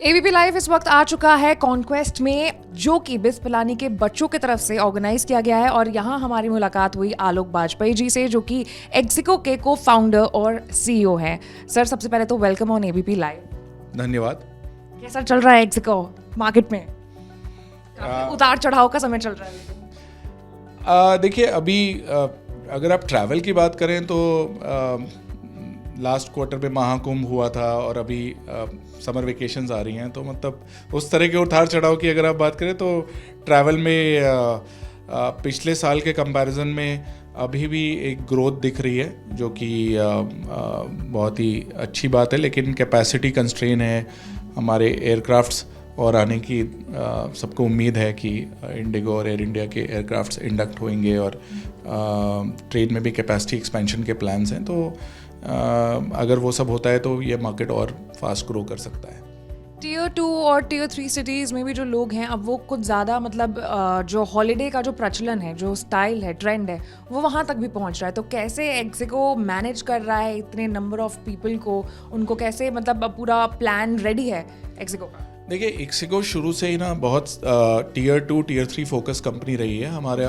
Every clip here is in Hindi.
एबीपी लाइव इस वक्त आ चुका है कॉन्क्वेस्ट में, जो कि बिस पिलानी के बच्चों की तरफ से ऑर्गेनाइज किया गया है। और यहाँ हमारी मुलाकात हुई आलोक बाजपेयी जी से, जो कि एक्सिको के को फाउंडर और सीईओ हैं। सर, सबसे पहले तो वेलकम ऑन एबीपी लाइव। धन्यवाद। कैसा चल रहा है एक्सिको मार्केट में? उतार चढ़ाव का समय चल रहा है। देखिए, अभी अगर आप ट्रैवल की बात करें तो लास्ट क्वार्टर में महाकुंभ हुआ था और अभी समर वेकेशंस आ रही हैं, तो मतलब उस तरह के उतार चढ़ाव की अगर आप बात करें तो ट्रैवल में पिछले साल के कंपैरिजन में अभी भी एक ग्रोथ दिख रही है, जो कि बहुत ही अच्छी बात है। लेकिन कैपेसिटी कंस्ट्रेन है हमारे एयरक्राफ्ट्स, और आने की सबको उम्मीद है कि इंडिगो और एयर इंडिया के एयरक्राफ्ट्स इंडक्ट होंगे और ट्रेन में भी कैपेसिटी एक्सपेंशन के प्लान्स हैं। तो अगर वो सब होता है तो ये मार्केट और फास्ट ग्रो कर सकता है। टीयर 2 और टीयर 3 सिटीज़ में भी जो लोग हैं, अब वो कुछ ज़्यादा मतलब जो हॉलीडे का जो प्रचलन है, जो स्टाइल है, ट्रेंड है, वो वहाँ तक भी पहुँच रहा है। तो कैसे एक्सिको मैनेज कर रहा है इतने नंबर ऑफ पीपल को? उनको कैसे मतलब पूरा प्लान रेडी है एक्सिको का? देखिए, एक्सिको शुरू से ही ना बहुत टीयर 2 टीयर 3 फोकस कंपनी रही है। हमारा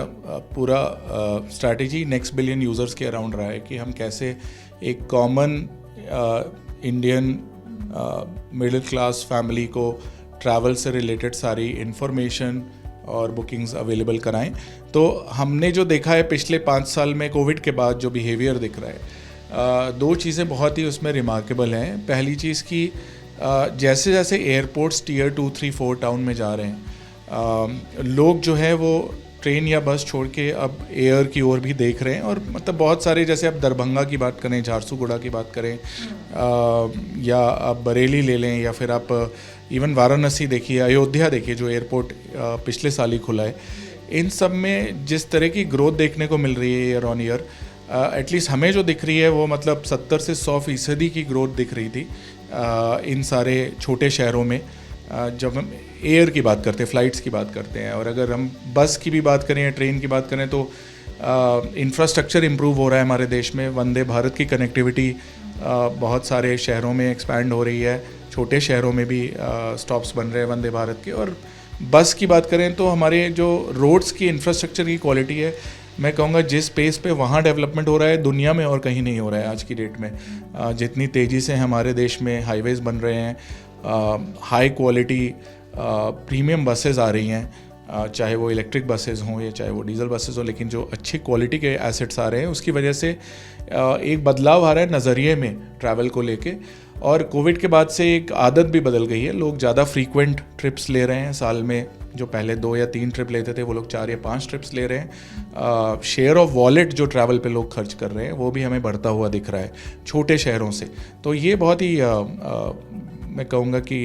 पूरा स्ट्रैटेजी नेक्स्ट बिलियन यूज़र्स के अराउंड रहा है कि हम कैसे एक common Indian middle class family को ट्रैवल से रिलेटेड सारी इन्फॉर्मेशन और बुकिंग्स अवेलेबल कराएं। तो हमने जो देखा है पिछले 5 साल में कोविड के बाद जो बिहेवियर दिख रहा है, दो चीज़ें बहुत ही उसमें रिमार्केबल हैं। पहली चीज़ की जैसे जैसे एयरपोर्ट्स टीयर 2, 3, 4 टाउन में जा रहे हैं, लोग जो है वो ट्रेन या बस छोड़ के अब एयर की ओर भी देख रहे हैं। और मतलब बहुत सारे, जैसे आप दरभंगा की बात करें, झारसुगुड़ा की बात करें, या आप बरेली ले लें, या फिर आप इवन वाराणसी देखिए, अयोध्या देखिए, जो एयरपोर्ट पिछले साल ही खुला है। इन सब में जिस तरह की ग्रोथ देखने को मिल रही है ईयर ऑन ईयर, एटलीस्ट हमें जो दिख रही है वो मतलब 70 से 100% की ग्रोथ दिख रही थी इन सारे छोटे शहरों में जब हम एयर की बात करते हैं, फ़्लाइट्स की बात करते हैं। और अगर हम बस की भी बात करें या ट्रेन की बात करें तो इंफ्रास्ट्रक्चर इम्प्रूव हो रहा है हमारे देश में। वंदे भारत की कनेक्टिविटी बहुत सारे शहरों में एक्सपैंड हो रही है, छोटे शहरों में भी स्टॉप्स बन रहे हैं वंदे भारत के। और बस की बात करें तो हमारे जो रोड्स की इंफ्रास्ट्रक्चर की क्वालिटी है, मैं कहूँगा जिस पेस पे वहाँ डेवलपमेंट हो रहा है दुनिया में और कहीं नहीं हो रहा है आज की डेट में। जितनी तेज़ी से हमारे देश में हाईवेज़ बन रहे हैं, हाई क्वालिटी प्रीमियम बसेस आ रही हैं, चाहे वो इलेक्ट्रिक बसेस हों या चाहे वो डीजल बसेस हों, लेकिन जो अच्छी क्वालिटी के एसेट्स आ रहे हैं उसकी वजह से एक बदलाव आ रहा है नज़रिए में ट्रैवल को लेके। और कोविड के बाद से एक आदत भी बदल गई है, लोग ज़्यादा फ्रीक्वेंट ट्रिप्स ले रहे हैं। साल में जो पहले 2 या 3 ट्रिप लेते थे वो लोग 4 या 5 ट्रिप्स ले रहे हैं। शेयर ऑफ वॉलेट जो ट्रैवल पे लोग खर्च कर रहे हैं वो भी हमें बढ़ता हुआ दिख रहा है छोटे शहरों से। तो ये बहुत ही मैं कहूँगा कि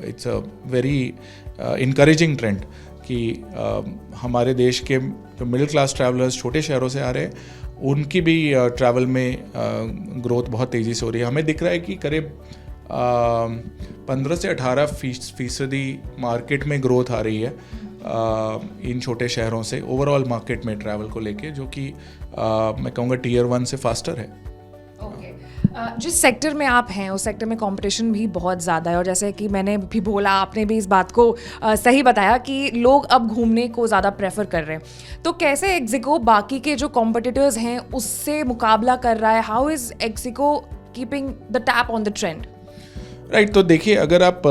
it's a very encouraging trend कि हमारे देश के जो मिडिल क्लास ट्रैवलर्स छोटे शहरों से आ रहे हैं उनकी भी ट्रैवल में ग्रोथ बहुत तेज़ी से हो रही है। हमें दिख रहा है कि करीब 15 से 18% मार्केट में ग्रोथ आ रही है इन छोटे शहरों से ओवरऑल मार्केट में ट्रैवल को लेके, जो कि मैं कहूँगा टीयर 1 से फास्टर है। जिस सेक्टर में आप हैं उस सेक्टर में कंपटीशन भी बहुत ज़्यादा है, और जैसे कि मैंने भी बोला, आपने भी इस बात को सही बताया कि लोग अब घूमने को ज़्यादा प्रेफर कर रहे हैं। तो कैसे एक्सिको बाकी के जो कॉम्पिटिटर्स हैं उससे मुकाबला कर रहा है? How is ixigo keeping the tap on the trend? Right, तो देखिए, अगर आप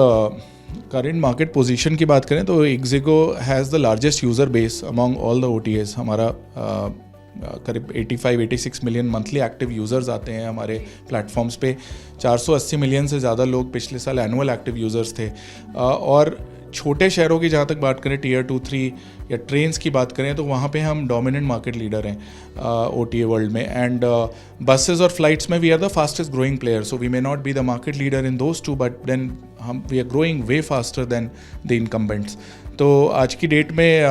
करंट मार्केट पोजीशन की बात करें तो ixigo has the largest user base among all the OTAs। हमारा करीब 85-86 मिलियन मंथली एक्टिव यूज़र्स आते हैं हमारे प्लेटफॉर्म्स पे। 480 मिलियन से ज़्यादा लोग पिछले साल एनुअल एक्टिव यूज़र्स थे। और छोटे शहरों की जहाँ तक बात करें, टीयर 2, 3 या ट्रेन्स की बात करें तो वहाँ पे हम डोमिनेंट मार्केट लीडर हैं OTA वर्ल्ड में। एंड बसेस और फ्लाइट्स में we are the fastest growing player. So we may not be the market leader in those two, but then we are growing way faster than the incumbents. तो आज की डेट में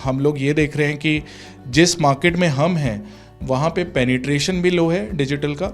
हम लोग ये देख रहे हैं कि जिस मार्केट में हम हैं वहाँ पे पेनिट्रेशन भी लो है डिजिटल का,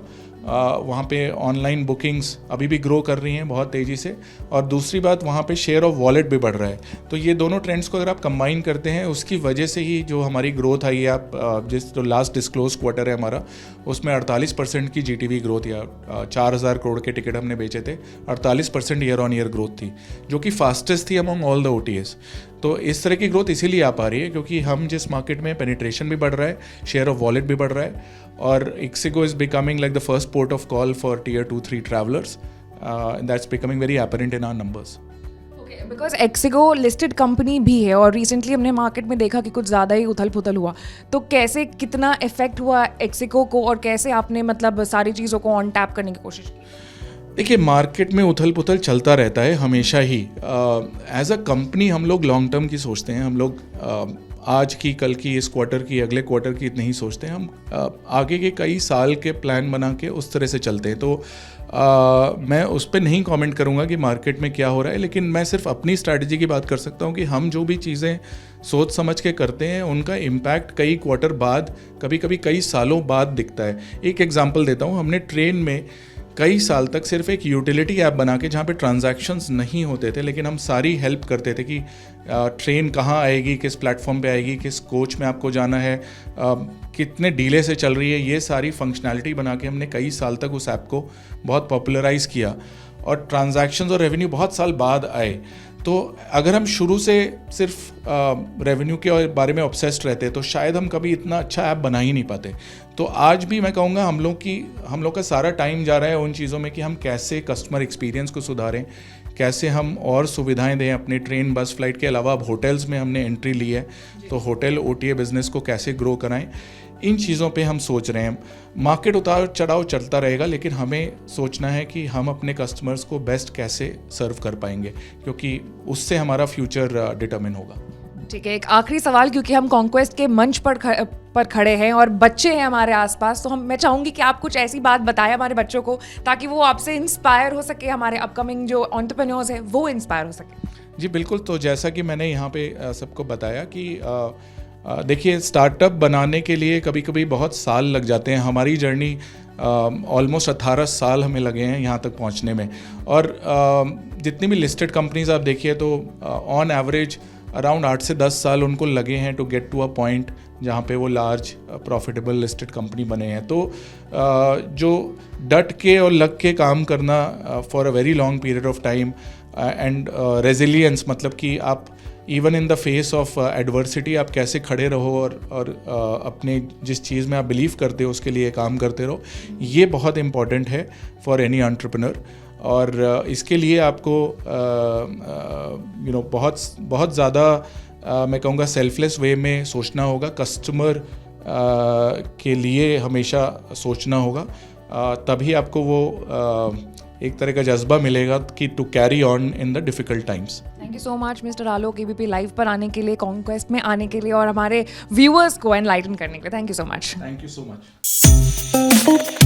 वहाँ पे ऑनलाइन बुकिंग्स अभी भी ग्रो कर रही हैं बहुत तेज़ी से, और दूसरी बात वहाँ पे शेयर ऑफ वॉलेट भी बढ़ रहा है। तो ये दोनों ट्रेंड्स को अगर आप कंबाइन करते हैं, उसकी वजह से ही जो हमारी ग्रोथ आई है, आप जो लास्ट डिस्क्लोज क्वार्टर है हमारा, उसमें 48% की GTV ग्रोथ, या 4000 करोड़ के टिकट हमने बेचे थे, 48% ईयर ऑन ईयर ग्रोथ थी, जो कि फास्टेस्ट थी अमंग ऑल द OTAs। तो इस तरह की ग्रोथ इसीलिए आ पा रही है क्योंकि हम जिस मार्केट में पेनिट्रेशन भी बढ़ रहा है, शेयर ऑफ वॉलेट भी बढ़ रहा है, और ixigo is becoming like the first port of call for Tier 2-3 travellers. That's becoming very apparent in our numbers. Because ixigo listed company भी है और रिसेंटली हमने मार्केट में देखा कि कुछ ज़्यादा ही उथल पुथल हुआ, तो कैसे कितना इफेक्ट हुआ एक्सिगो को और कैसे आपने मतलब सारी चीज़ों को ऑन टैप करने की कोशिश की? देखिए, मार्केट में उथल पुथल चलता रहता है हमेशा ही। एज अ कंपनी हम लोग लॉन्ग टर्म की सोचते हैं, हम लोग आज की, कल की, इस क्वार्टर की, अगले क्वार्टर की नहीं सोचते हैं। हम आगे के कई साल के प्लान बना के उस तरह से चलते हैं। तो मैं उस पर नहीं कमेंट करूंगा कि मार्केट में क्या हो रहा है, लेकिन मैं सिर्फ अपनी स्ट्रैटेजी की बात कर सकता हूं कि हम जो भी चीज़ें सोच समझ के करते हैं उनका इम्पैक्ट कई क्वार्टर बाद, कभी कभी कई सालों बाद दिखता है। एक एग्जांपल देता हूं, हमने ट्रेन में कई साल तक सिर्फ एक यूटिलिटी ऐप बना के, जहाँ पे ट्रांजैक्शंस नहीं होते थे, लेकिन हम सारी हेल्प करते थे कि ट्रेन कहाँ आएगी, किस प्लेटफॉर्म पे आएगी, किस कोच में आपको जाना है, कितने डिले से चल रही है, ये सारी फंक्शनैलिटी बना के हमने कई साल तक उस ऐप को बहुत पॉपुलराइज़ किया, और ट्रांजैक्शंस और रेवेन्यू बहुत साल बाद आए। तो अगर हम शुरू से सिर्फ रेवेन्यू के बारे में ऑब्सेस्ड रहते तो शायद हम कभी इतना अच्छा ऐप बना ही नहीं पाते। तो आज भी मैं कहूँगा हम लोग का सारा टाइम जा रहा है उन चीज़ों में कि हम कैसे कस्टमर एक्सपीरियंस को सुधारें, कैसे हम और सुविधाएं दें अपने ट्रेन, बस, फ्लाइट के अलावा। अब होटल्स में हमने एंट्री ली है, तो होटल OTA बिज़नेस को कैसे ग्रो कराएं, इन चीज़ों पे हम सोच रहे हैं। मार्केट उतार चढ़ाव चलता रहेगा, लेकिन हमें सोचना है कि हम अपने कस्टमर्स को बेस्ट कैसे सर्व कर पाएंगे, क्योंकि उससे हमारा फ्यूचर डिटरमिन होगा। ठीक है, एक आखिरी सवाल, क्योंकि हम कॉन्क्वेस्ट के मंच पर खड़े हैं और बच्चे हैं हमारे आसपास, तो मैं चाहूँगी कि आप कुछ ऐसी बात बताएं हमारे बच्चों को ताकि वो आपसे इंस्पायर हो सके, हमारे अपकमिंग जो एंटरप्रेन्योर्स हैं वो इंस्पायर हो सके। जी बिल्कुल। तो जैसा कि मैंने यहाँ पे सबको बताया कि देखिए, स्टार्टअप बनाने के लिए कभी कभी बहुत साल लग जाते हैं। हमारी जर्नी ऑलमोस्ट 18 साल हमें लगे हैं यहाँ तक पहुँचने में, और जितनी भी लिस्टेड कंपनीज आप देखिए तो ऑन एवरेज अराउंड 8 से 10 साल उनको लगे हैं to get to a point जहाँ पे वो लार्ज प्रॉफिटेबल लिस्टेड कंपनी बने हैं। तो जो डट के और लग के काम करना for a very long period of time, and resilience, मतलब कि आप even in the face of adversity आप कैसे खड़े रहो और अपने जिस चीज़ में आप बिलीव करते हो उसके लिए काम करते रहो, ये बहुत इम्पॉर्टेंट है फॉर एनी एंटरप्रेन्योर। और इसके लिए आपको बहुत ज़्यादा मैं कहूँगा सेल्फलेस वे में सोचना होगा, कस्टमर के लिए हमेशा सोचना होगा, तभी आपको वो एक तरह का जज्बा मिलेगा कि to carry on in the difficult times. Thank you so much mister Alok, ABP live पर आने के लिए, कॉन्क्वेस्ट में आने के लिए और हमारे व्यूअर्स को एनलाइटन करने के लिए। Thank you so much. Thank you so much.